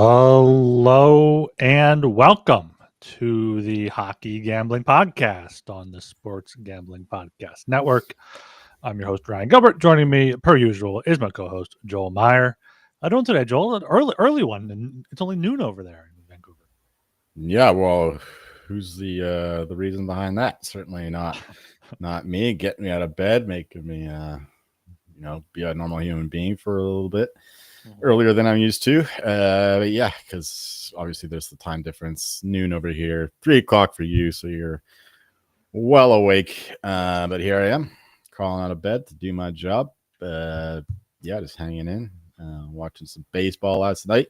Hello and welcome to the Hockey Gambling Podcast on the Sports Gambling Podcast Network. I'm your host, Ryan Gilbert. Joining me, per usual, is my co-host, Joel Meyer. How doing today, Joel? An early one, and it's only noon over there in Vancouver. Yeah, well, who's the reason behind that? Certainly not me. Getting me out of bed, making me be a normal human being for a little bit earlier than I'm used to. But yeah, because obviously there's the time difference. Noon over here, 3 o'clock for you, so you're well awake. But here I am, crawling out of bed to do my job. Just hanging in, watching some baseball last night.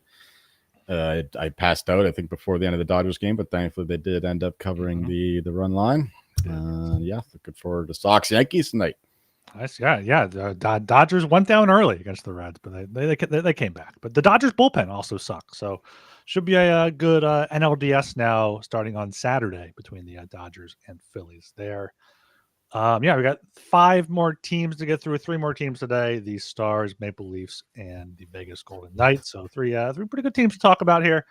I passed out, I think, before the end of the Dodgers game, but thankfully they did end up covering the run line. Looking forward to Sox Yankees tonight. Nice, yeah. The Dodgers went down early against the Reds, but they came back. But the Dodgers bullpen also sucks, so should be a good NLDS now starting on Saturday between the Dodgers and Phillies. There, we got 5 more teams to get through. 3 more teams today: the Stars, Maple Leafs, and the Vegas Golden Knights. So three pretty good teams to talk about here.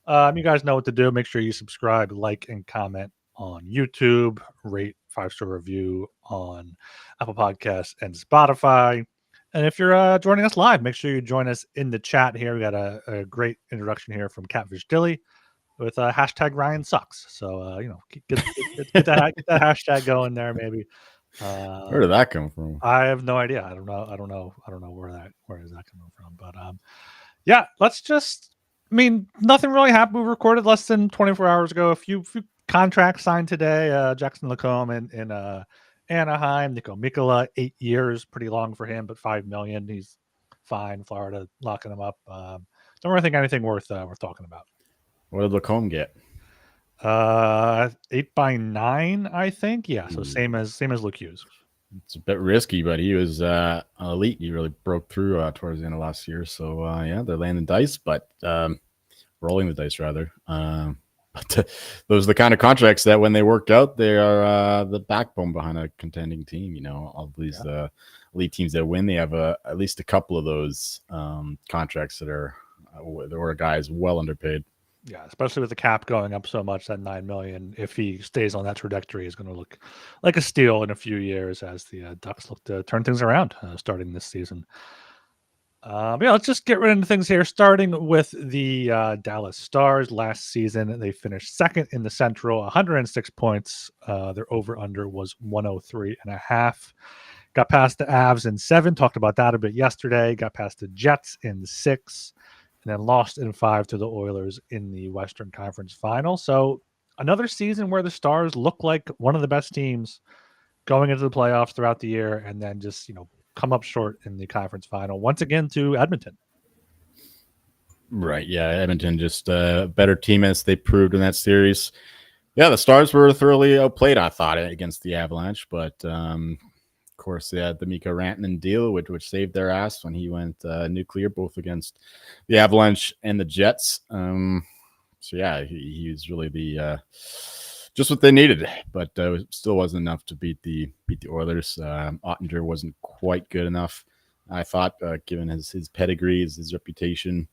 You guys know what to do. Make sure you subscribe, like, and comment on YouTube. Rate 5-star review on Apple Podcasts and Spotify. And if you're joining us live, make sure you join us in the chat here. We got a great introduction here from Catfish Dilly with hashtag Ryan sucks. So get that hashtag going there. Maybe. Where did that come from? I have no idea. I don't know where is that coming from. But let's just. I mean, nothing really happened. We recorded less than 24 hours ago. A few contracts signed today. Jackson Lacombe in Anaheim. Nico Mikkola, 8 years, pretty long for him, but $5 million. He's fine. Florida locking him up. Don't really think anything worth talking about. What did Lacombe get? 8x9, I think. Yeah, so same as Luke Hughes. It's a bit risky, but he was elite. He really broke through towards the end of last year. So they're laying the dice, but rolling the dice rather. But those are the kind of contracts that when they work out, they are the backbone behind a contending team. You know, all these elite teams that win, they have at least a couple of those contracts that are where a guy is well underpaid. Yeah, especially with the cap going up so much, that $9 million, if he stays on that trajectory, is going to look like a steal in a few years as the Ducks look to turn things around starting this season. Let's just get right into things here, starting with the Dallas Stars. Last season, they finished second in the Central, 106 points. Their over-under was 103.5. Got past the Avs in 7. Talked about that a bit yesterday. Got past the Jets in 6. And then lost in 5 to the Oilers in the Western Conference Final. So another season where the Stars look like one of the best teams going into the playoffs throughout the year, and then just come up short in the conference final once again to Edmonton. Right, yeah, Edmonton just a better team as they proved in that series. Yeah, the Stars were thoroughly outplayed, I thought, against the Avalanche, but of course, they had the Mikko Rantanen deal, which saved their ass when he went nuclear, both against the Avalanche and the Jets. He was really the just what they needed, but still wasn't enough to beat the Oilers. Ottinger wasn't quite good enough, I thought, given his pedigree, his reputation,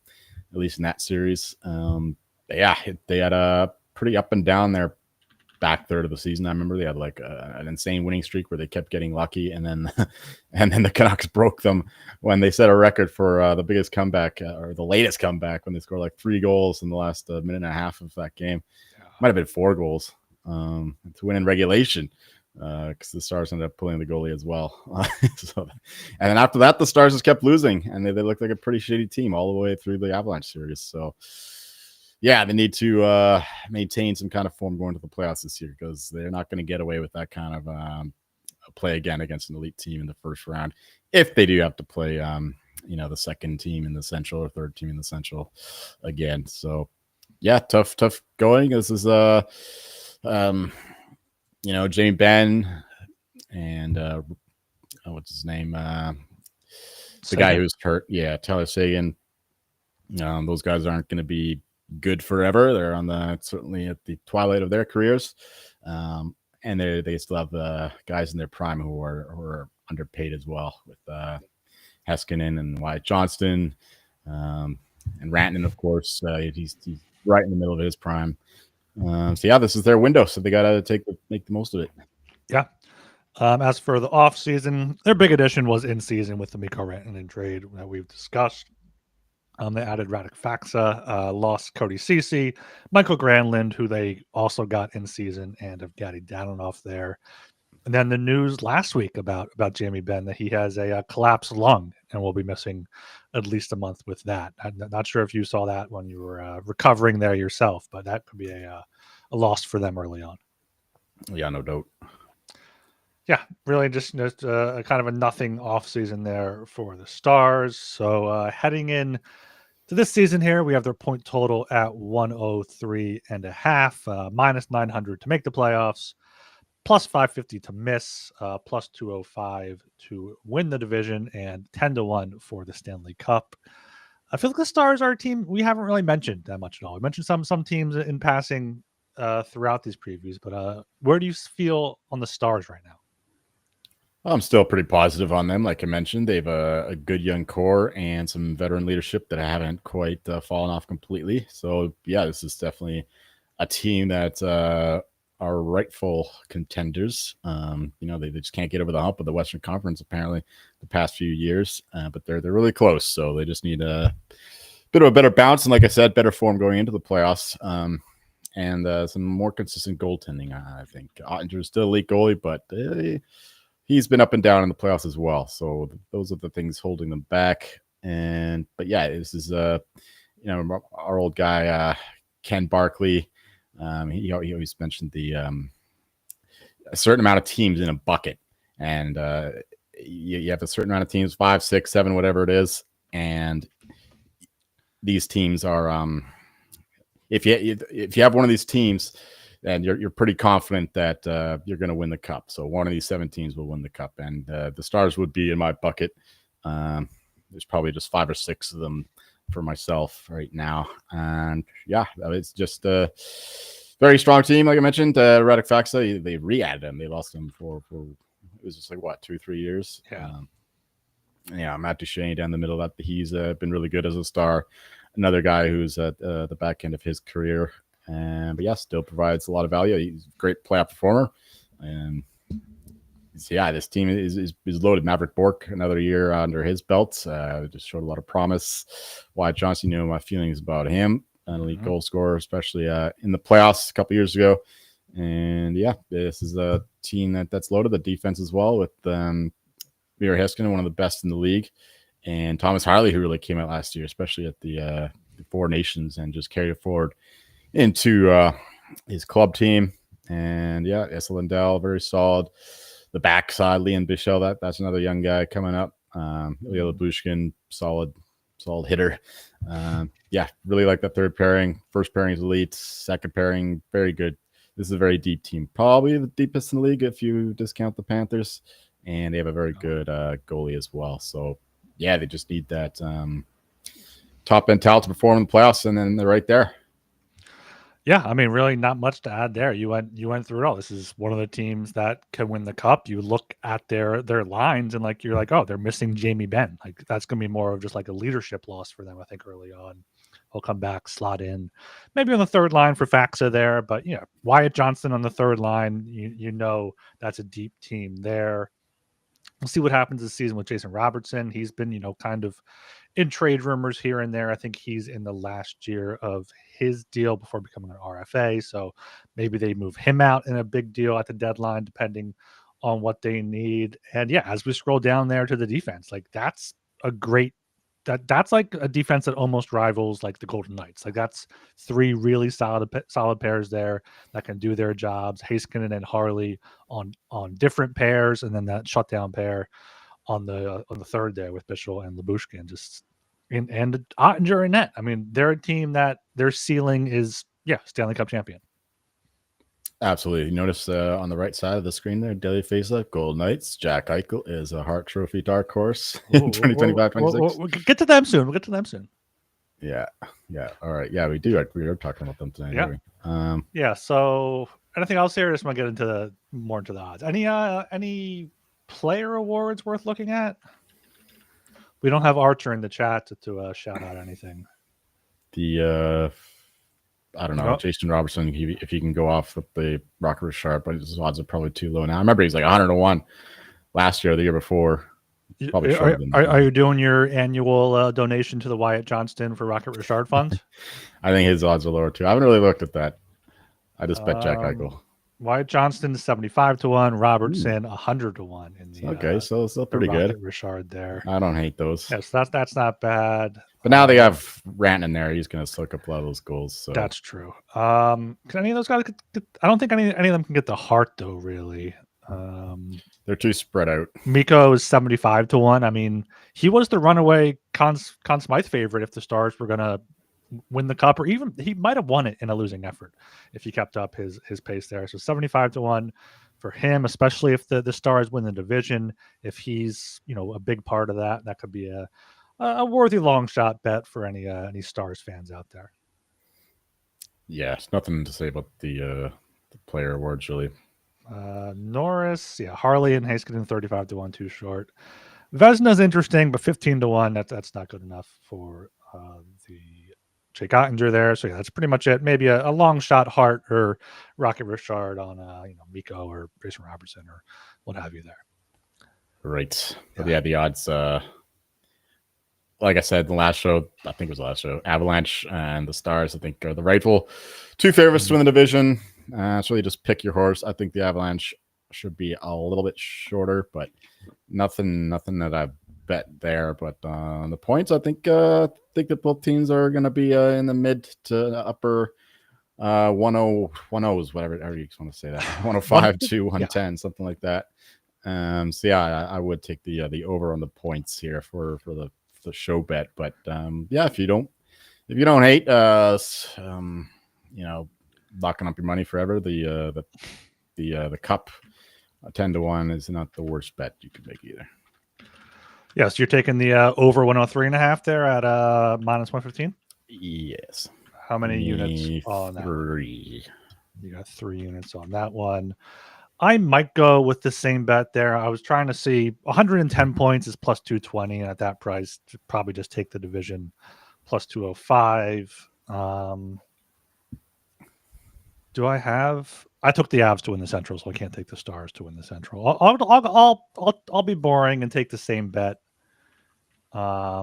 at least in that series. They had a pretty up and down there. Back third of the season, I remember they had like an insane winning streak where they kept getting lucky, and then the Canucks broke them when they set a record for the biggest comeback or the latest comeback when they scored like 3 goals in the last minute and a half of that game. Might have been 4 goals to win in regulation because the Stars ended up pulling the goalie as well. And then after that, the Stars just kept losing, and they looked like a pretty shitty team all the way through the Avalanche series. So. Yeah, they need to maintain some kind of form going to the playoffs this year because they're not going to get away with that kind of play again against an elite team in the first round. If they do have to play, the second team in the Central or third team in the Central again. So, yeah, tough going. This is, Jamie Benn and what's his name? The guy who's hurt. Yeah, Tyler Seguin. Those guys aren't going to be good forever. They're certainly at the twilight of their careers, and they still have guys in their prime who are underpaid as well, with Heiskanen and Wyatt Johnston, and Rantanen, of course, he's right in the middle of his prime. So yeah, this is their window, so they got to make the most of it. Yeah. As for the offseason, their big addition was in season with the Mikko Rantanen trade that we've discussed. They added Radek Faxa, lost Cody Ceci, Michael Granlund, who they also got in season, and have Gadi Danilov there. And then the news last week about Jamie Benn that he has a collapsed lung and will be missing at least a month with that. I'm not sure if you saw that when you were recovering there yourself, but that could be a loss for them early on. Yeah, no doubt. Yeah, really just a kind of a nothing off season there for the Stars. So heading in to this season here, we have their point total at 103.5, minus 900 to make the playoffs, plus 550 to miss, plus 205 to win the division, and 10-1 for the Stanley Cup. I feel like the Stars are a team we haven't really mentioned that much at all. We mentioned some teams in passing throughout these previews, but where do you feel on the Stars right now? I'm still pretty positive on them. Like I mentioned, they have a good young core and some veteran leadership that haven't quite fallen off completely. So yeah, this is definitely a team that are rightful contenders. They just can't get over the hump of the Western Conference apparently the past few years, but they're really close. So they just need a bit of a better bounce and, like I said, better form going into the playoffs. And some more consistent goaltending. I think Ottinger is still a elite goalie, but he's been up and down in the playoffs as well. So those are the things holding them back. But yeah, this is our old guy Ken Barkley. He always mentioned the a certain amount of teams in a bucket, and you have a certain amount of teams, 5, 6, 7, whatever it is, and these teams are if you have one of these teams, and you're pretty confident that you're going to win the cup. So one of these 7 teams will win the cup, and the Stars would be in my bucket. There's probably just 5 or 6 of them for myself right now, and yeah, it's just a very strong team. Like I mentioned, Radek Faxa, they re-added him. They lost him for it was just like what 2-3 years. Yeah. Matt Duchene down the middle. That he's been really good as a Star. Another guy who's at the back end of his career. But yeah, still provides a lot of value. He's a great playoff performer. And yeah, this team is loaded. Maverick Bourque, another year under his belt. Just showed a lot of promise. Wyatt Johnson, you know my feelings about him. An elite goal scorer, especially in the playoffs a couple years ago. And yeah, this is a team that's loaded. The defense as well with Miro Heiskanen, one of the best in the league. And Thomas Harley, who really came out last year, especially at the Four Nations, and just carried it forward into his club team. And yeah, Esa Lindell, very solid. The backside, Leon Bichelle, that's another young guy coming up. Ilya Lyubushkin, solid hitter. Yeah, really like that third pairing. First pairing is elite. Second pairing, very good. This is a very deep team. Probably the deepest in the league if you discount the Panthers. And they have a very good goalie as well. So yeah, they just need that top end talent to perform in the playoffs, and then they're right there. Yeah, I mean, really not much to add there. You went through it all. This is one of the teams that can win the cup. You look at their lines and you're like, oh, they're missing Jamie Benn. Like that's gonna be more of just like a leadership loss for them, I think, early on. He'll come back, slot in, maybe on the third line for Faxa there, but yeah, Wyatt Johnson on the third line. You know that's a deep team there. We'll see what happens this season with Jason Robertson. He's been, kind of in trade rumors here and there. I think he's in the last year of his deal before becoming an RFA. So maybe they move him out in a big deal at the deadline, depending on what they need. And yeah, as we scroll down there to the defense, that's a great that's like a defense that almost rivals like the Golden Knights. Like that's 3 really solid pairs there that can do their jobs. Heiskanen and Harley on different pairs, and then that shutdown pair on the third there with Bichelle and Lyubushkin, and Ottinger and net. I mean, they're a team that their ceiling is Stanley Cup champion. Absolutely. You notice on the right side of the screen there, Daily Faceoff, Gold Knights. Jack Eichel is a Hart Trophy dark horse in 2025-26. We'll get to them soon. Yeah. All right. Yeah, we do. We are talking about them tonight. Yeah. So anything else here? Just want to get into more into the odds. Any player awards worth looking at? We don't have Archer in the chat to shout out anything. the I don't You know, know, Jason Robertson, if he can go off with the Rocket Richard, but his odds are probably too low now. I remember he's like 101 last year, or the year before. Probably shorter than that. are you doing your annual donation to the Wyatt Johnston for Rocket Richard Fund? I think his odds are lower too. I haven't really looked at that. I just bet Jack Um, Eichel. Wyatt Johnston 75 to 1, Ooh, Robertson 100 to 1 in okay, so still the pretty good. Rocket Richard there. I don't hate those. Yes, that's not bad. But now they have Rant in there. He's going to soak up a lot of those goals. So That's true. Can any of those guys? I don't think any of them can get the Hart though. Really, they're too spread out. Miko is 75 to 1. I mean, he was the runaway Conn Smythe favorite if the Stars were gonna win the cup, or even he might have won it in a losing effort if he kept up his pace there. So 75 to 1 for him, especially if the Stars win the division. If he's a big part of that, that could be a worthy long shot bet for any Stars fans out there. Yeah, it's nothing to say about the player awards really. Norris, Harley and Heiskanen 35 to 1, too short. Vesna's interesting, but 15 to 1, that's not good enough for the Jake Ottinger there. So that's pretty much it. Maybe a long shot Hart or Rocket Richard on Miko or Jason Robertson or what have you there. Right. But the odds like I said, the last show, I think it was the last show, Avalanche and the Stars, I think, are the rightful two favorites to win the division. It's really just pick your horse. I think the Avalanche should be a little bit shorter, but nothing that I bet there. But the points, I think that both teams are going to be in the mid to upper 10s, whatever you want to say that, 105 to 110, something like that. So I would take the over on the points here for the show bet. But if you don't hate locking up your money forever, the cup 10 to 1 is not the worst bet you could make either. Yes, you're taking the over 103.5 there at minus 115. Yes. How many units on that? 3. You got 3 units on that one. I might go with the same bet there. I was trying to see 110 points is plus 220, and at that price, probably just take the division plus 205. Do I have? I took the Avs to win the Central, so I can't take the Stars to win the Central. I'll be boring and take the same bet. I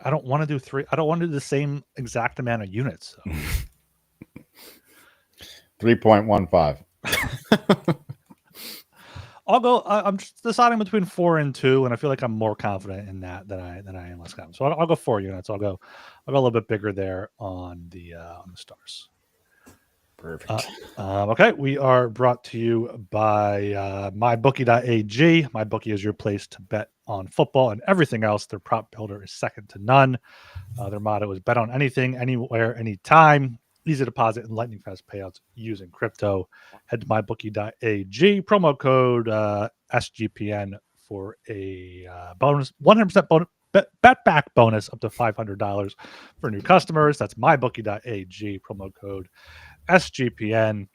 don't want to do 3. I don't want to do the same exact amount of units. So. 3.15. I'll go. I'm just deciding between 4 and 2, and I feel like I'm more confident in that than I am less confident. So I'll go 4 units. I'll go a little bit bigger there on the Stars. Perfect. Okay, we are brought to you by mybookie.ag. MyBookie is your place to bet on football and everything else. Their prop builder is second to none. Their motto is bet on anything, anywhere, anytime. Easy deposit and lightning fast payouts using crypto. Head to mybookie.ag. Promo code SGPN for a bonus, 100% bonus, bet back bonus up to $500 for new customers. That's mybookie.ag. Promo code SGPN.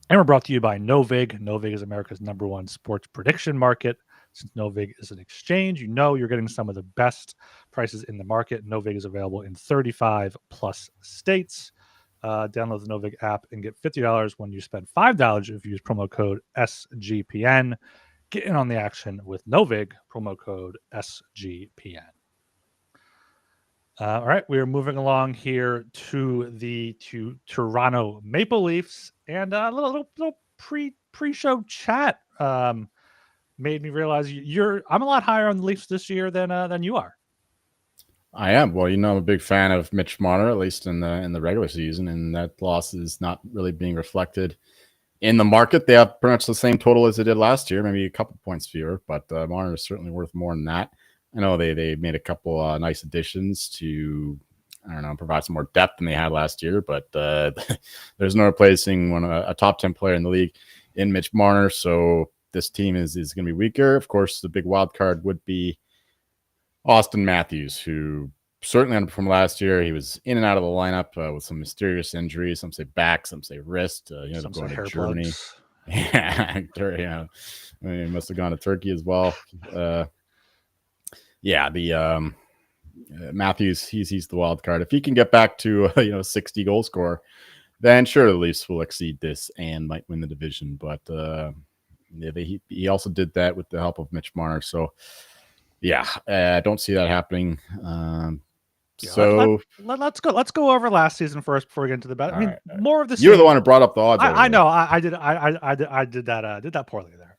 And we're brought to you by Novig. Novig is America's #1 sports prediction market. Since Novig is an exchange, you're getting some of the best prices in the market. Novig is available in 35 plus states. Download the Novig app and get $50 when you spend $5 if you use promo code SGPN. Get in on the action with Novig, promo code SGPN. All right, we are moving along here to Toronto Maple Leafs, and a little pre-show chat made me realize I'm a lot higher on the Leafs this year than you are. I am. Well, I'm a big fan of Mitch Marner, at least in the regular season, and that loss is not really being reflected in the market. They have pretty much the same total as they did last year, maybe a couple points fewer, but Marner is certainly worth more than that. I know they made a couple nice additions to, provide some more depth than they had last year, but there's no replacing a top 10 player in the league in Mitch Marner, so this team is going to be weaker. Of course, the big wild card would be Austin Matthews, who certainly underperformed last year. He was in and out of the lineup with some mysterious injuries. Some say back, some say wrist. He ended up going to Germany. He must have gone to Turkey as well. The Matthews, he's the wild card. If he can get back to 60 goal scorer, then sure the Leafs will exceed this and might win the division. But he also did that with the help of Mitch Marner. So yeah, I don't see that happening. So let's go over last season first before we get into the bet. I mean, more of the same. You're the one who brought up the odds. I know. I did that poorly there.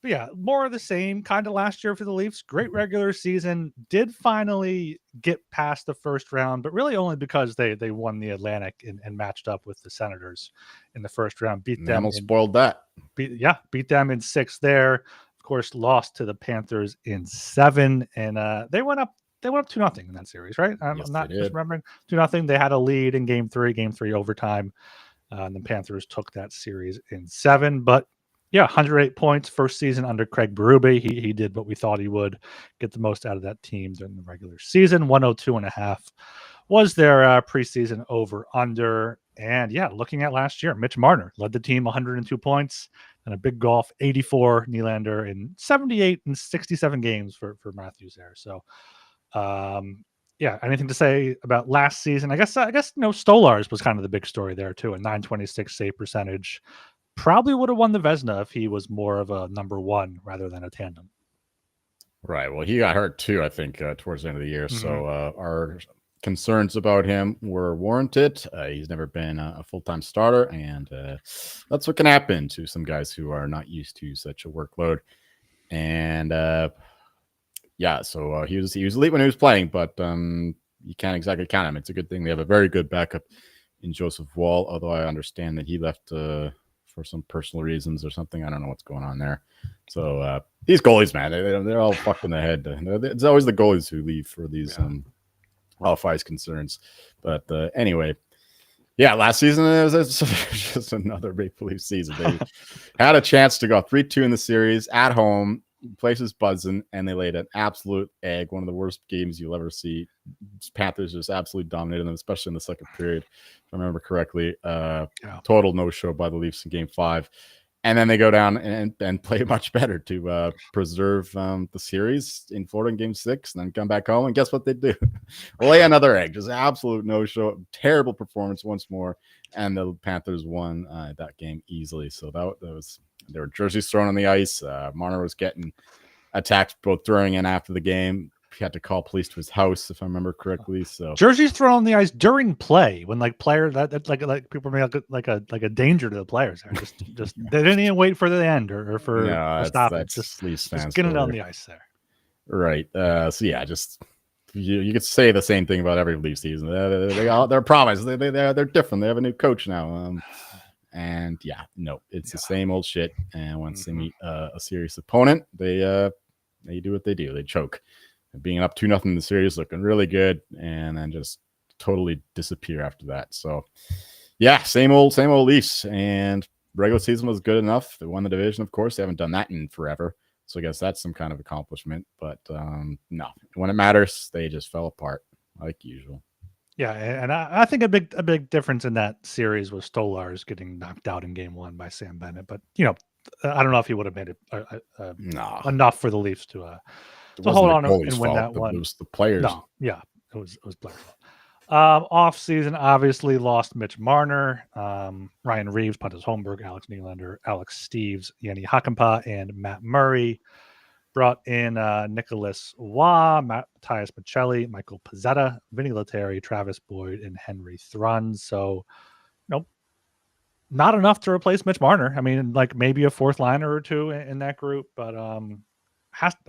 But yeah, more of the same kind of last year for the Leafs. Great regular season. Did finally get past the first round, but really only because they won the Atlantic and matched up with the Senators in the first round. Beat them. Almost spoiled that. Beat them in 6 there. Of course, lost to the Panthers in 7, and they went up 2-0 in that series, right? I'm not just remembering 2-0. They had a lead in game 3 overtime. And the Panthers took that series in 7, but yeah, 108 points, first season under Craig Berube. He did what we thought he would, get the most out of that team during the regular season. 102.5 was their preseason over/under. And yeah, looking at last year, Mitch Marner led the team 102 points and a big golf 84 Nylander in 78 and 67 games for Matthews there. So yeah, anything to say about last season? I guess Stolarz was kind of the big story there too. A 926 save percentage. Probably would have won the Vezina if he was more of a number 1 rather than a tandem. Right. Well, he got hurt too, I think, towards the end of the year. Mm-hmm. So our concerns about him were warranted. He's never been a full-time starter, and that's what can happen to some guys who are not used to such a workload. And yeah, so he was elite when he was playing, but you can't exactly count him. It's a good thing they have a very good backup in Joseph Woll, although I understand that he left for some personal reasons or something. I don't know what's going on there. So these goalies, man, they're all fucked in the head. It's always the goalies who leave for these all-five concerns. But anyway, yeah, last season it was just another Maple Leaf season. They had a chance to go 3-2 in the series at home. Place is buzzing, and they laid an absolute egg. One of the worst games you'll ever see. Panthers just absolutely dominated them, especially in the second period, if I remember correctly. Total no-show by the Leafs in Game 5. And then they go down and play much better to preserve the series in Florida in Game 6, and then come back home. And guess what they do? Lay another egg. Just absolute no-show. Terrible performance once more. And the Panthers won that game easily. So that was... There were jerseys thrown on the ice. Marner was getting attacked both during and after the game. He had to call police to his house, if I remember correctly. So jerseys thrown on the ice during play, when like players that like people make like a danger to the players. Just they didn't even wait for the end or for stop it. Just get it on the ice there. Right. So yeah, just you could say the same thing about every Leaf season. They're promised. They're different. They have a new coach now. And yeah, no, it's the same old shit. And once they meet a serious opponent, they do what they do. They choke. Being up 2-0 in the series, looking really good, and then just totally disappear after that. So yeah, same old Leafs. And regular season was good enough. They won the division, of course. They haven't done that in forever. So I guess that's some kind of accomplishment. But no, when it matters, they just fell apart like usual. Yeah, and I think a big difference in that series was Stolarz getting knocked out in Game 1 by Sam Bennett. But I don't know if he would have made it enough for the Leafs to hold on and win that one. It was the players. No, yeah, it was players. Off season, obviously lost Mitch Marner, Ryan Reeves, Pontus Holmberg, Alex Nylander, Alex Steeves, Yanni Hakanpää, and Matt Murray. Brought in Nicholas Waugh, Matthias Michelli, Michael Pezzetta, Vinny Lettieri, Travis Boyd, and Henry Thrun. So, not enough to replace Mitch Marner. I mean, like maybe a fourth liner or two in that group, but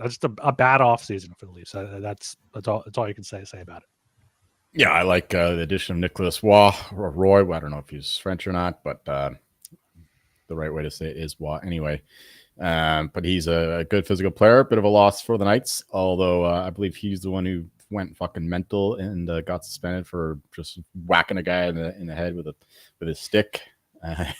just a bad offseason for the Leafs. That's all you can say about it. Yeah, I like the addition of Nicholas Waugh or Roy. I don't know if he's French or not, but the right way to say it is Waugh anyway. But he's a good physical player, bit of a loss for the Knights, although I believe he's the one who went fucking mental and got suspended for just whacking a guy in the head with his stick. I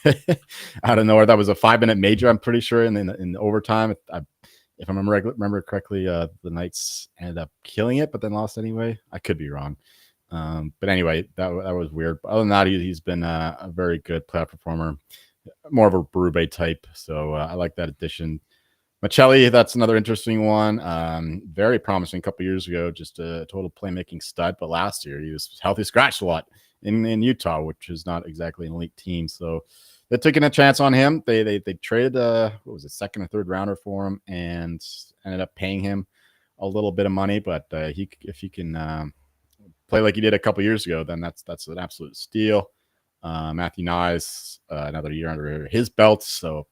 don't know where that was a 5-minute major, I'm pretty sure, in overtime. If I remember correctly, the Knights ended up killing it, but then lost anyway. I could be wrong. But anyway, that was weird. But other than that, he's been a very good playoff performer. More of a Berube type, so I like that addition. Michelli, that's another interesting one. Very promising a couple years ago, just a total playmaking stud. But last year, he was healthy scratched a lot in Utah, which is not exactly an elite team. So they're taking a chance on him. They traded what was it, second or third rounder for him, and ended up paying him a little bit of money. But if he can play like he did a couple years ago, then that's an absolute steal. Matthew Nyes, another year under his belt, so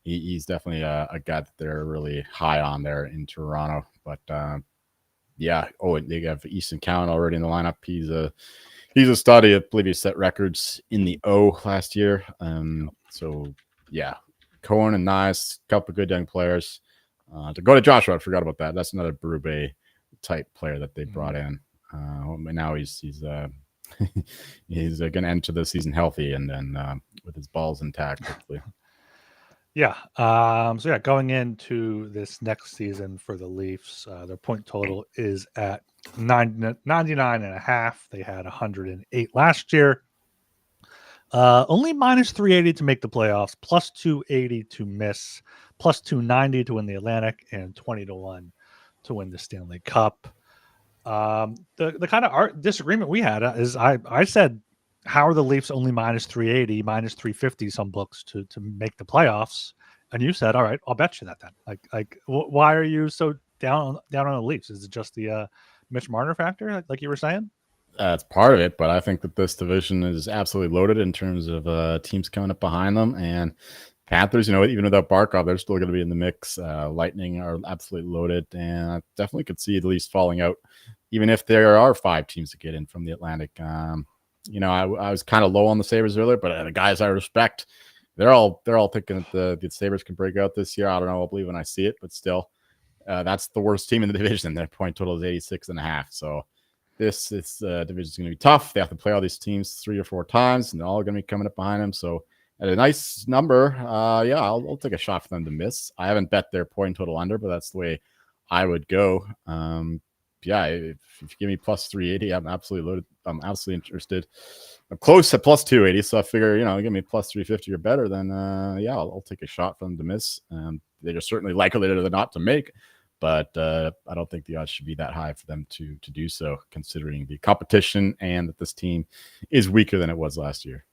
he's definitely a guy that they're really high on there in Toronto. But yeah, and they have Easton Cowan already in the lineup. He's a stud. I believe he set records in the O last year. So yeah, Cohen and Nyes, couple of good young players. To go to Joshua, I forgot about that. That's another Berube type player that they brought in. Now he's he's going to enter the season healthy and then with his balls intact, hopefully. Yeah. So yeah, going into this next season for the Leafs, their point total is at 99.5. They had 108 last year. Only minus 380 to make the playoffs, plus 280 to miss, plus 290 to win the Atlantic, and 20-1 to win the Stanley Cup. The kind of disagreement we had is I said, how are the Leafs only minus 380, minus 350 some books to make the playoffs? And you said, all right, I'll bet you that then. Why are you so down on the Leafs? Is it just the Mitch Marner factor, like you were saying? That's part of it, but I think that this division is absolutely loaded in terms of teams coming up behind them. And Panthers, even without Barkov, they're still going to be in the mix. Lightning are absolutely loaded, and I definitely could see the Leafs falling out, even if there are 5 teams to get in from the Atlantic. I was kind of low on the Sabres earlier, but the guys I respect, they're all thinking that the Sabres can break out this year. I don't know. I'll believe when I see it, but still, that's the worst team in the division. Their point total is 86.5. So this division is going to be tough. They have to play all these teams 3 or 4 times, and they're all going to be coming up behind them. So at a nice number, I'll take a shot for them to miss. I haven't bet their point total under, but that's the way I would go. If you give me plus 380, I'm absolutely loaded. I'm absolutely interested. I'm close at plus 280, so I figure, give me plus 350 or better, then I'll take a shot for them to miss. They're certainly likely than not to make, but I don't think the odds should be that high for them to do so, considering the competition and that this team is weaker than it was last year.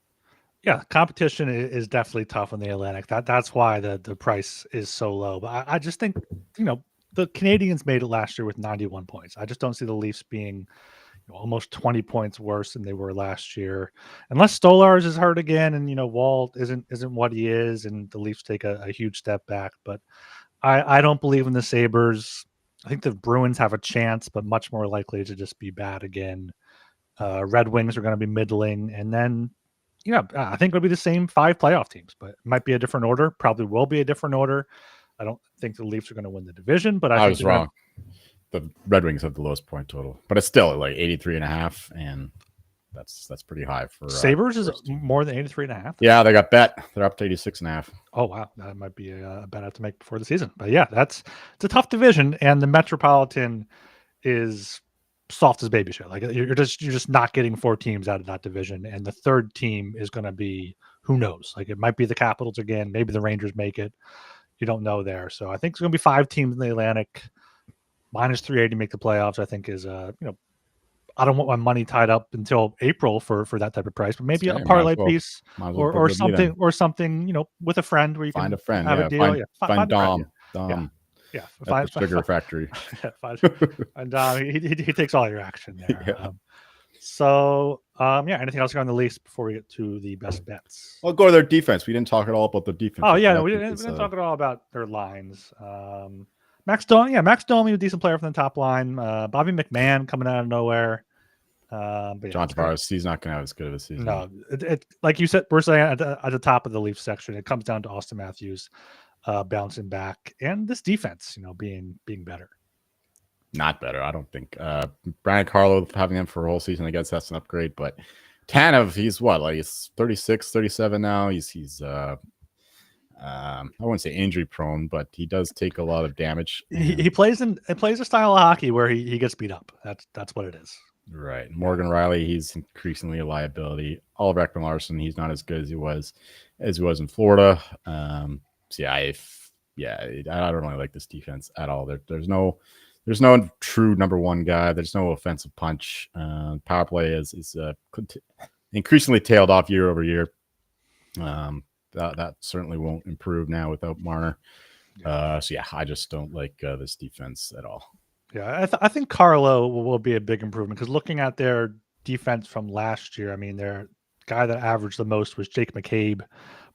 Yeah, competition is definitely tough in the Atlantic. That's why the price is so low. But I just think, the Canadians made it last year with 91 points. I just don't see the Leafs being almost 20 points worse than they were last year, unless Stolarz is hurt again and Walt isn't what he is, and the Leafs take a huge step back. But I don't believe in the Sabres. I think the Bruins have a chance, but much more likely to just be bad again. Red Wings are going to be middling, and then I think it'll be the same 5 playoff teams, but it might be a different order. Probably will be a different order. I don't think the Leafs are going to win the division, but I was wrong. The Red Wings have the lowest point total, but it's still like 83.5, and that's pretty high for Sabres is more than 83.5. Yeah, they got bet. They're up to 86.5. Oh wow, that might be a bet I have to make before the season. But yeah, it's a tough division, and the Metropolitan is soft as baby shit. Like you're just not getting 4 teams out of that division, and the third team is going to be, who knows? Like it might be the Capitals again. Maybe the Rangers make it. You don't know there. So I think it's going to be 5 teams in the Atlantic. Minus 380 make the playoffs. I think is I don't want my money tied up until April for that type of price, but maybe a parlay piece or something with a friend where you find can a friend, have a deal. Find Dom. Yeah, find Sugar Factory. And he takes all your action there. Yeah. Anything else on the Leafs before we get to the best bets? I'll go to their defense. We didn't talk at all about the defense. Oh yeah, no, we didn't talk at all about their lines. Max Domi, a decent player from the top line. Bobby McMahon coming out of nowhere. John Tavares, he's not going to have as good of a season. No, it like you said, we're saying at the top of the Leafs section, it comes down to Austin Matthews bouncing back and this defense, being better. Not better, I don't think. Brian Carlo, having him for a whole season, I guess that's an upgrade. But Tanev, he's what, like he's 36, 37 now. He's I wouldn't say injury prone, but he does take a lot of damage. He plays a style of hockey where he gets beat up. That's what it is. Right. Morgan Riley, he's increasingly a liability. Oliver Ekman Larsson, he's not as good as he was in Florida. I don't really like this defense at all. There's no true number one guy. There's no offensive punch. Power play is increasingly tailed off year over year. That certainly won't improve now without Marner. I just don't like this defense at all. Yeah, I think Carlo will be a big improvement because looking at their defense from last year, I mean, their guy that averaged the most was Jake McCabe,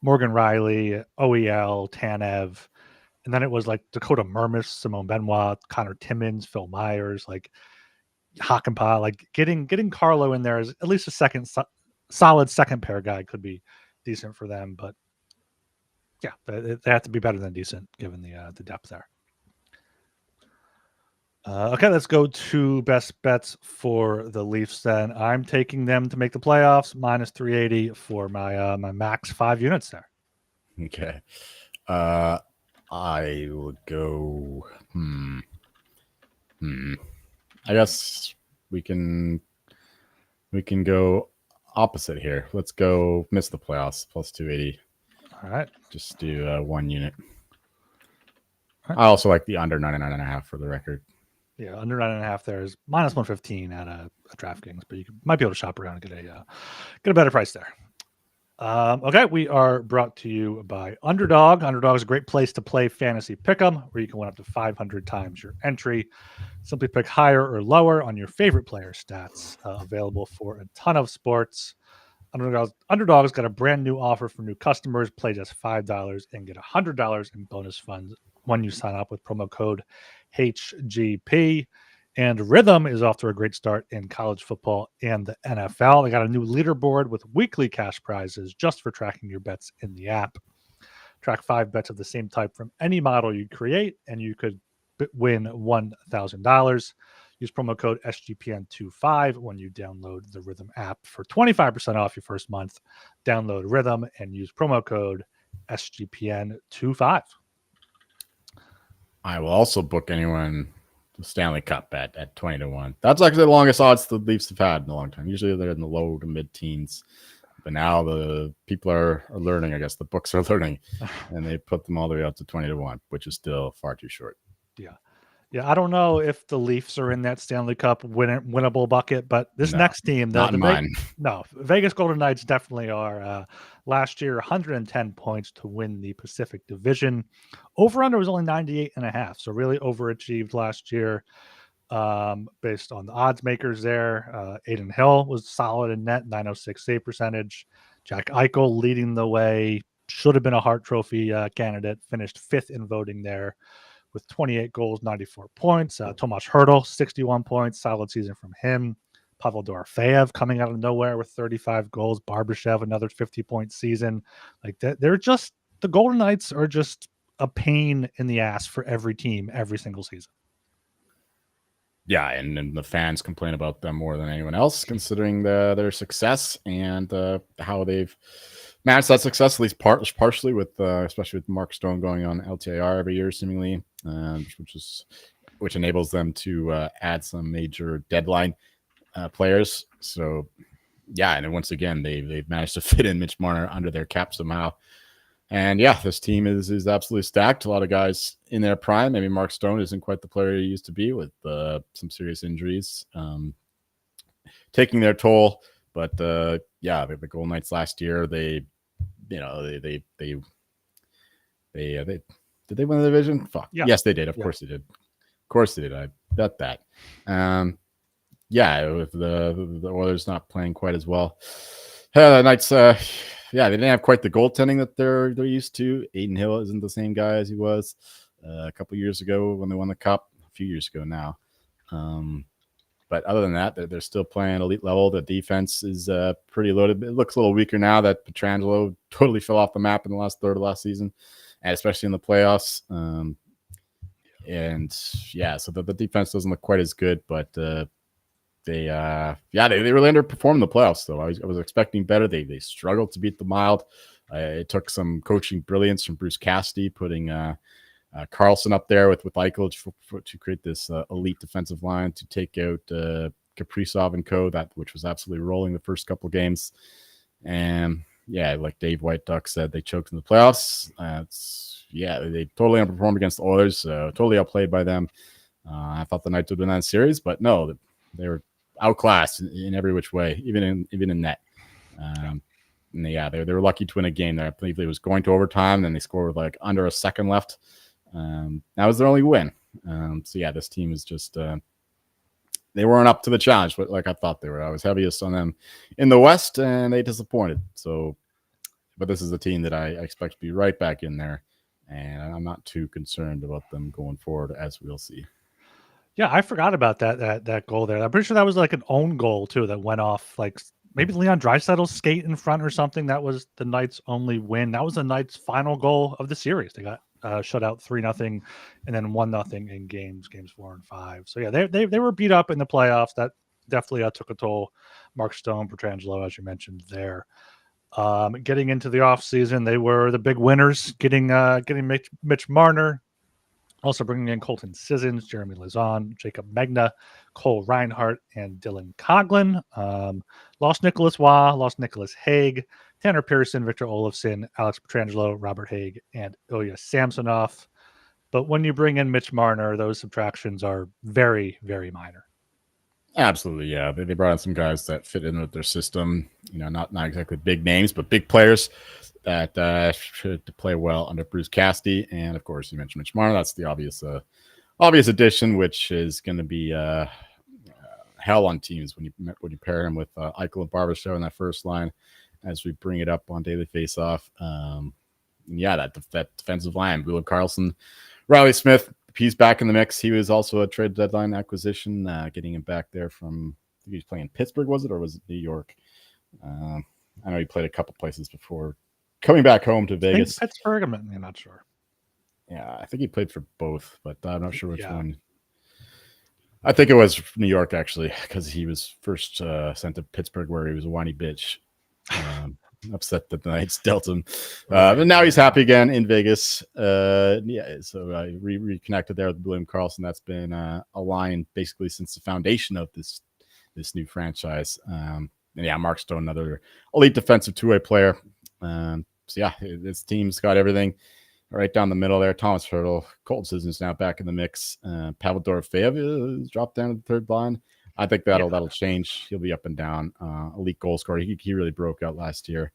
Morgan Riley, OEL, Tanev, and then it was like Dakota Mermis, Simone Benoit, Connor Timmins, Phil Myers, like Hakanpää. Like getting Carlo in there is at least a solid second pair guy could be decent for them, but yeah, they have to be better than decent given the depth there. Okay, let's go to best bets for the Leafs then. I'm taking them to make the playoffs, minus 380 for my max 5 units there. Okay. I would go I guess we can go opposite here. Let's go miss the playoffs, plus 280. All right. Just do 1 unit. Right. I also like the under 99.5 for the record. Yeah, under 9.5 there is minus 115 at a DraftKings, but you might be able to shop around and get a better price there. Okay, we are brought to you by Underdog. Underdog is a great place to play fantasy pick'em, where you can win up to 500 times your entry. Simply pick higher or lower on your favorite player stats. Available for a ton of sports. Underdog's got a brand new offer for new customers. Play just $5 and get $100 in bonus funds when you sign up with promo code HGP. And Rhythm is off to a great start in college football and the NFL. They got a new leaderboard with weekly cash prizes just for tracking your bets in the app. Track 5 bets of the same type from any model you create, and you could win $1,000. Use promo code SGPN25 when you download the Rhythm app for 25% off your first month. Download Rhythm and use promo code SGPN25. I will also book anyone the Stanley Cup at 20-1. That's actually the longest odds the Leafs have had in a long time. Usually they're in the low to mid teens. But now the people are learning, I guess the books are learning, and they put them all the way up to 20-1, which is still far too short. Yeah, I don't know if the Leafs are in that Stanley Cup winnable bucket, but this next team, Vegas Golden Knights definitely are. Last year, 110 points to win the Pacific Division. Over-under was only 98.5, so really overachieved last year based on the odds makers there. Aiden Hill was solid in net, 906 save percentage. Jack Eichel leading the way, should have been a Hart Trophy candidate, finished 5th in voting there with 28 goals, 94 points. Tomas Hertl, 61 points, solid season from him. Pavel Dorofeyev coming out of nowhere with 35 goals. Barbashev, another 50-point season. Like they're just, the Golden Knights are just a pain in the ass for every team every single season. Yeah, and the fans complain about them more than anyone else, considering their success and how they've managed that success, at least partially with, especially with Mark Stone going on LTIR every year, seemingly, which enables them to add some major deadline players. So, yeah, and then once again, they've managed to fit in Mitch Marner under their cap somehow. And yeah, this team is absolutely stacked. A lot of guys in their prime. Maybe Mark Stone isn't quite the player he used to be with some serious injuries taking their toll. But the Golden Knights last year, they did they win the division? Fuck. Yeah. Yes, they did. Of course they did. Of course they did. I bet that. With the Oilers not playing quite as well. The Knights, they didn't have quite the goaltending that they're used to. Aiden Hill isn't the same guy as he was a couple years ago when they won the Cup. A few years ago now. But other than that, they're still playing elite level. The defense is pretty loaded. It looks a little weaker now that Pietrangelo totally fell off the map in the last third of last season, and especially in the playoffs. So the defense doesn't look quite as good, but they really underperformed in the playoffs, though. I was expecting better. They struggled to beat the Wild. It took some coaching brilliance from Bruce Cassidy, putting Carlson up there with Eichel to create this elite defensive line to take out Kaprizov and co. Which was absolutely rolling the first couple games. And yeah, like Dave White Duck said, they choked in the playoffs. They totally underperformed against the Oilers. Totally outplayed by them. I thought the Knights would win that series, but no, they were outclassed in every which way, even in net. And yeah, they were lucky to win a game there. I believe it was going to overtime, and they scored with like under a second left. That was their only win. So yeah, this team is just they weren't up to the challenge, but like I thought they were. I was heaviest on them in the West, and they disappointed. So, but this is a team that I expect to be right back in there, and I'm not too concerned about them going forward, as we'll see. Yeah, I forgot about that goal there. I'm pretty sure that was like an own goal too that went off. Like maybe Leon Draisaitl's skate in front or something. That was the Knights' only win. That was the Knights' final goal of the series. They got shut out 3-0 and then 1-0 in games 4 and 5. So yeah, they were beat up in the playoffs. That definitely took a toll. Mark Stone, Pietrangelo, as you mentioned there. Getting into the offseason, they were the big winners. Getting Mitch Marner. Also bringing in Colton Sissons, Jeremy Lauzon, Jacob Megna, Cole Reinhardt, and Dylan Coughlin. Lost Nicholas Waugh, lost Nicholas Haig, Tanner Pearson, Victor Olofsson, Alex Pietrangelo, Robert Haig, and Ilya Samsonov. But when you bring in Mitch Marner, those subtractions are very, very minor. Absolutely, yeah. They brought in some guys that fit in with their system. You know, not exactly big names, but big players that should play well under Bruce Cassidy. And of course, you mentioned Mitch Marner. That's the obvious addition, which is going to be hell on teams when you pair him with Eichel and Barbashev in that first line, as we bring it up on Daily Faceoff. That defensive line, William Karlsson, Riley Smith. He's back in the mix. He was also a trade deadline acquisition, getting him back there from, I think he was playing in Pittsburgh, was it, or was it New York? I know he played a couple places before coming back home to Vegas. Pittsburgh, I'm not sure. Yeah, I think he played for both, but I'm not sure which one. I think it was New York, actually, because he was first sent to Pittsburgh, where he was a whiny bitch. Upset that the Knights dealt him, but now he's happy again in Vegas. So I reconnected there with William Karlsson. That's been a line basically since the foundation of this new franchise. Mark Stone, another elite defensive two-way player. This team's got everything right down the middle there. Thomas Hertl, Colton Sissons now back in the mix. Pavel Dorofeyev is dropped down to the third line. I think that'll change. He'll be up and down. Elite goal scorer. He really broke out last year,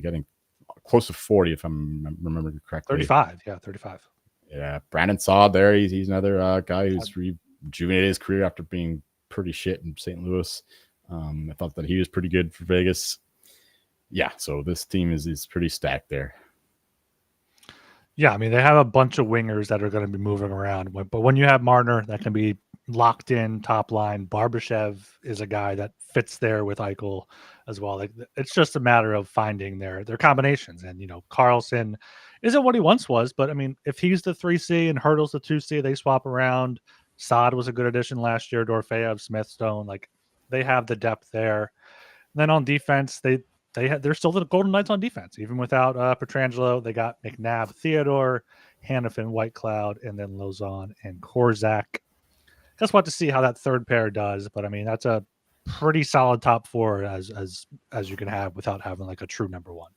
getting close to 40 if I'm remembering correctly. 35, yeah, 35. Yeah, Brandon Saad there. He's another guy who's rejuvenated his career after being pretty shit in St. Louis. I thought that he was pretty good for Vegas. Yeah, so this team is pretty stacked there. Yeah, I mean, they have a bunch of wingers that are going to be moving around. But when you have Marner, that can be locked in top line. Barbashev is a guy that fits there with Eichel as well. Like, it's just a matter of finding their combinations. And, Karlsson isn't what he once was. But, I mean, if he's the 3C and Hurdle's the 2C, they swap around. Saad was a good addition last year. Dorofeyev, Smith, Stone. Like, they have the depth there. And then on defense, they're still the Golden Knights on defense, even without Pietrangelo. They got McNabb, Theodore, Hannafin, Whitecloud, and then Lauzon and Korzak. Just want to see how that third pair does, but I mean that's a pretty solid top four as you can have without having like a true number one.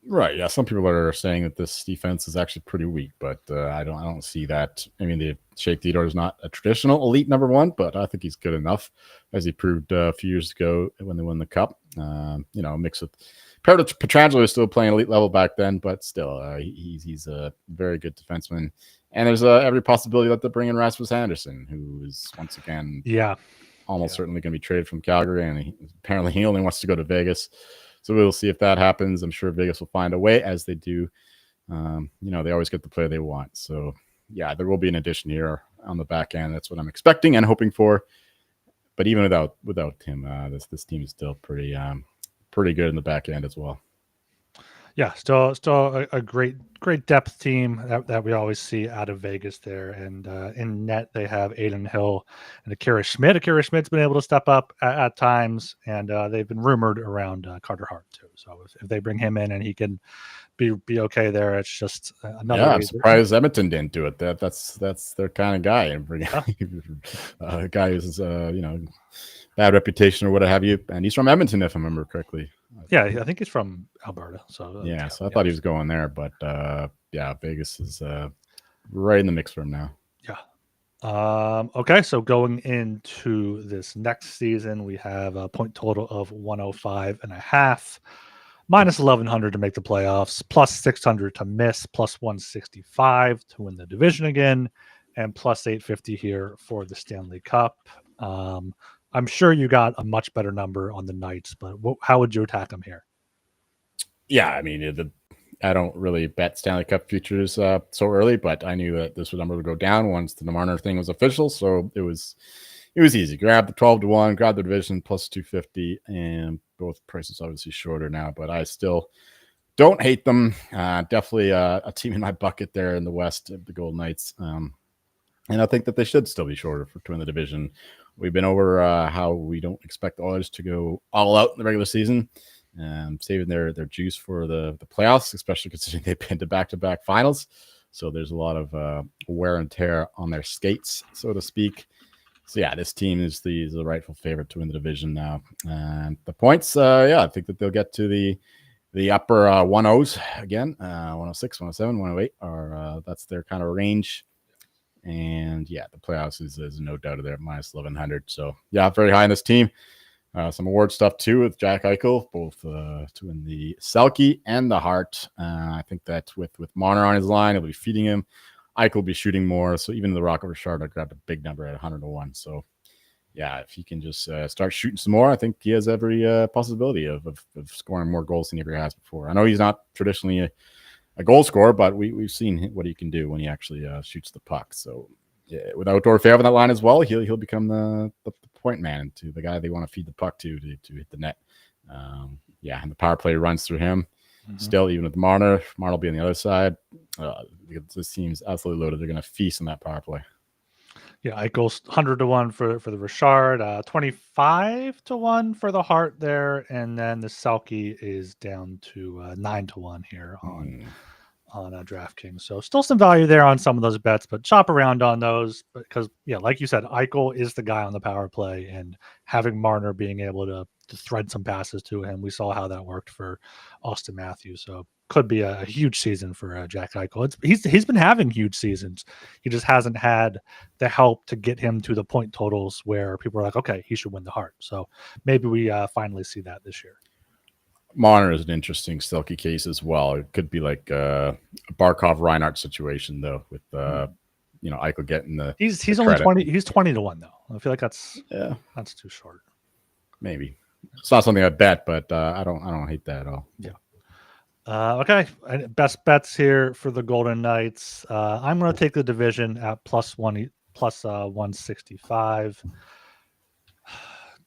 Right. Yeah. Some people are saying that this defense is actually pretty weak, but I don't see that. I mean, the Shea Theodore is not a traditional elite number one, but I think he's good enough, as he proved a few years ago when they won the cup. Mix with Pietrangelo was still playing elite level back then, but still, he's a very good defenseman. And there's every possibility that they'll bring in Rasmus Anderson, who is once again, certainly going to be traded from Calgary, and apparently he only wants to go to Vegas. So we'll see if that happens. I'm sure Vegas will find a way, as they do. They always get the player they want. So, yeah, there will be an addition here on the back end. That's what I'm expecting and hoping for. But even without him, this team is still pretty good in the back end as well. Yeah, still a great depth team that we always see out of Vegas there. And in net, they have Aiden Hill and Akira Schmidt. Akira Schmidt's been able to step up at times, and they've been rumored around Carter Hart too. So if they bring him in and he can be okay there, it's just another. Yeah, I'm surprised Edmonton didn't do it. That's their kind of guy. A guy who's bad reputation or what have you, and he's from Edmonton if I remember correctly. Yeah, I think he's from Alberta. So Yeah, so I thought he was going there, but yeah, Vegas is right in the mix for him now. Yeah. Okay, so going into this next season, we have a point total of 105.5, minus 1100 to make the playoffs, plus 600 to miss, plus 165 to win the division again, and plus 850 here for the Stanley Cup. I'm sure you got a much better number on the Knights, but how would you attack them here? Yeah, I mean, I don't really bet Stanley Cup futures so early, but I knew that this number would go down once the Marner thing was official, so it was easy. Grab the 12-1, grab the division plus 250, and both prices obviously shorter now, but I still don't hate them. Definitely a team in my bucket there in the West, the Golden Knights. And I think that they should still be shorter to win the division. We've been over how we don't expect the Oilers to go all out in the regular season, saving their juice for the playoffs, especially considering they've been to back-to-back finals. So there's a lot of wear and tear on their skates, so to speak. So yeah, this team is the rightful favorite to win the division now. And the points, I think that they'll get to the upper 1-0s again, 106, 107, 108, or that's their kind of range. And yeah, the playoffs is no doubt of there, minus 1100. So yeah, very high in this team. Some award stuff too with Jack Eichel, both to win the Selke and the Hart. I think that with Marner on his line, he'll be feeding him. Eichel will be shooting more. So even the Rocket Richard, I grabbed a big number at 100-1. So yeah, if he can just start shooting some more, I think he has every possibility of scoring more goals than he ever has before. I know he's not traditionally a goal scorer, but we've seen what he can do when he actually shoots the puck. So yeah, with Outdoor Fair on that line as well, he'll become the point man, to the guy they want to feed the puck to hit the net. Yeah, and the power play runs through him. Mm-hmm. Still, even with Marner will be on the other side. This team's absolutely loaded. They're going to feast on that power play. Yeah, Eichel's 100-1 for the Richard, 25-1 for the Hart there, and then the Selke is down to 9-1 here on DraftKings. So still some value there on some of those bets, but shop around on those because, yeah, like you said, Eichel is the guy on the power play, and having Marner being able to thread some passes to him, we saw how that worked for Austin Matthews. So could be a huge season for Jack Eichel. He's been having huge seasons. He just hasn't had the help to get him to the point totals where people are like, okay, he should win the Hart. So maybe we finally see that this year. Marner is an interesting Selke case as well. It could be like a Barkov-Reinhart situation though, with Eichel getting the. He's only 20. He's 20-1 though. I feel like that's too short. Maybe it's not something I bet, but I don't hate that at all. Yeah. Okay, best bets here for the Golden Knights. I'm going to take the division at plus 165.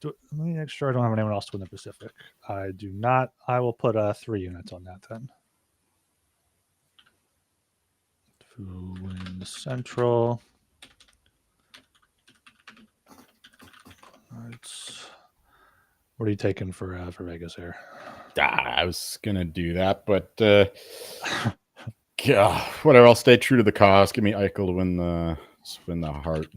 Let me make sure I don't have anyone else to win the Pacific. I do not. I will put 3 units on that then. To win the Central. What are you taking for Vegas here? I was gonna do that, but whatever. I'll stay true to the cause. Give me Eichel to win the Hart.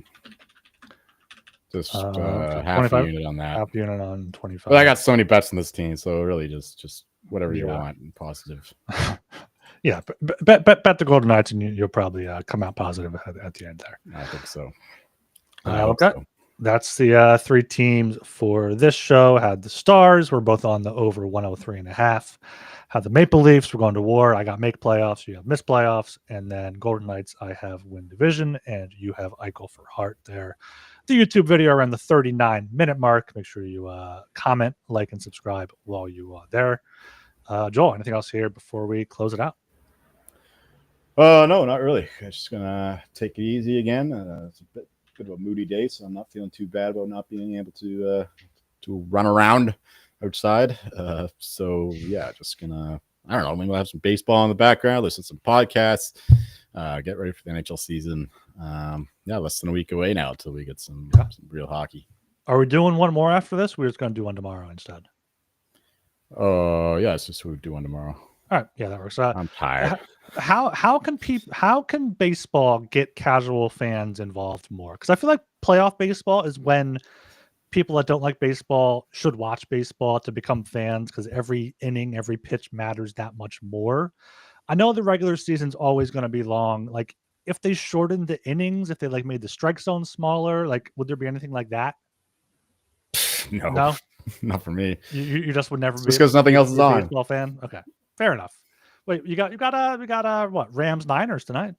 Just half a unit on that. Half unit on 25. But I got so many bets in this team, so really just whatever you want and positive. Yeah, bet the Golden Knights, and you'll probably come out positive at the end there. I think so. Okay. So. That's the 3 teams for this show. Had the Stars. We're both on the over 103.5. Had the Maple Leafs. We're going to war. I got make playoffs. You have miss playoffs. And then Golden Knights, I have win division. And you have Eichel for Hart there. The YouTube video around the 39-minute mark. Make sure you comment, like, and subscribe while you are there. Joel, anything else here before we close it out? No, not really. I'm just going to take it easy again. It's a bit of a moody day, so I'm not feeling too bad about not being able to run around outside. So yeah, just gonna, I don't know, maybe we'll have some baseball in the background, listen to some podcasts, get ready for the NHL season. Less than a week away now until we get some real hockey. Are we doing one more after this? We're just gonna do one tomorrow instead. It's just we'll do one tomorrow. All right, yeah, that works. I'm tired. How can baseball get casual fans involved more? Because I feel like playoff baseball is when people that don't like baseball should watch baseball to become fans because every inning, every pitch matters that much more. I know the regular season's always going to be long. Like, if they shortened the innings, if they like made the strike zone smaller, like, would there be anything like that? No, No, not for me. you just would never Just be because nothing else is a on. baseball fan. Okay, fair enough. Wait, we got what, Rams Niners tonight?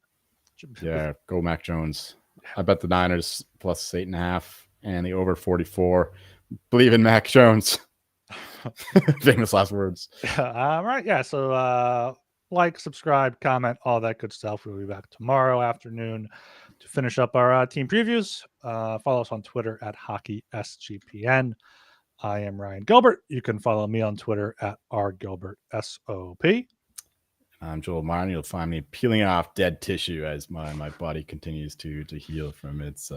Yeah, go Mac Jones. I bet the Niners plus 8.5 and the over 44. Believe in Mac Jones. Famous last words. All right, yeah. So like, subscribe, comment, all that good stuff. We'll be back tomorrow afternoon to finish up our team previews. Follow us on Twitter at HockeySGPN. I am Ryan Gilbert. You can follow me on Twitter at rgilbertsop. I'm Joel Martin. You'll find me peeling off dead tissue as my body continues to heal from its